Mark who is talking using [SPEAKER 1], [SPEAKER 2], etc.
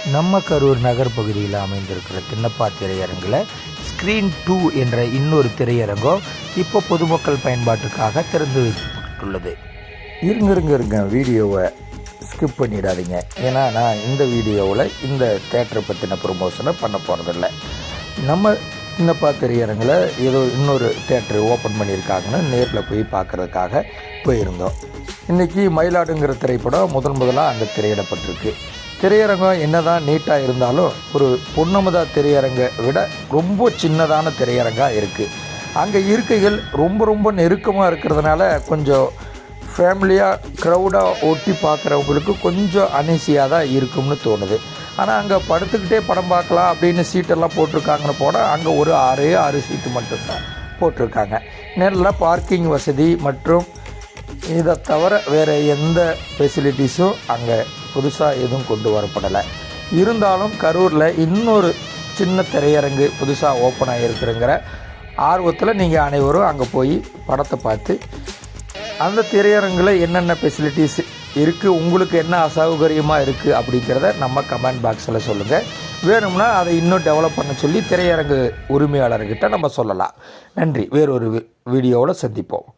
[SPEAKER 1] நம்ம கரூர் நகர் பகுதியில் அமைந்திருக்கிற திண்ணப்பா திரையரங்கில் ஸ்க்ரீன் 2 என்ற இன்னொரு திரையரங்கம் இப்போ பொதுமக்கள் பயன்பாட்டுக்காக திறந்து வைக்கப்பட்டுள்ளது. இருங்க வீடியோவை ஸ்கிப் பண்ணிடாதீங்க. ஏன்னா நான் இந்த வீடியோவில் இந்த தேட்டரை பற்றின ப்ரொமோஷனை பண்ண போகிறதில்ல. நம்ம திண்ணப்பா திரையரங்கில் ஏதோ இன்னொரு தேட்டர் ஓப்பன் பண்ணியிருக்காங்கன்னு நேரில் போய் பார்க்குறதுக்காக போயிருந்தோம். இன்றைக்கி மயிலாடுங்கிற திரைப்படம் முதலாக அங்கே திரையிடப்பட்டிருக்கு. திரையரங்கம் என்ன தான் நீட்டாக இருந்தாலும் ஒரு பொன்னமுதா திரையரங்கை விட ரொம்ப சின்னதான திரையரங்காக இருக்குது. அங்கே இருக்கைகள் ரொம்ப நெருக்கமாக இருக்கிறதுனால கொஞ்சம் ஃபேமிலியாக க்ரௌடாக ஒட்டி பார்க்குறவங்களுக்கு கொஞ்சம் அனீசியாக தான் இருக்கும்னு தோணுது. ஆனால் அங்கே படுத்துக்கிட்டே படம் பார்க்கலாம் அப்படின்னு சீட்டெல்லாம் போட்டிருக்காங்கன்னு போனால் அங்கே ஒரு 6 சீட்டு மட்டும்தான் போட்டிருக்காங்க. நல்ல பார்க்கிங் வசதி மற்றும் இதை தவிர வேறு எந்த ஃபெசிலிட்டிஸும் அங்கே புதுசாக எதுவும் கொண்டு வரப்படலை. இருந்தாலும் கரூரில் இன்னொரு சின்ன திரையரங்கு புதுசாக ஓப்பன் ஆகியிருக்குங்கிற ஆர்வத்தில் நீங்கள் அனைவரும் அங்கே போய் படத்தை பார்த்து அந்த திரையரங்கில் என்னென்ன ஃபெசிலிட்டிஸ் இருக்குது, உங்களுக்கு என்ன அசௌகரியமாக இருக்குது அப்படிங்கிறத நம்ம கமெண்ட் பாக்ஸில் சொல்லுங்கள். வேணும்னா அதை இன்னும் டெவலப் பண்ண சொல்லி திரையரங்கு உரிமையாளர்கிட்ட நம்ம சொல்லலாம். நன்றி. வேறொரு வீடியோவில் சந்திப்போம்.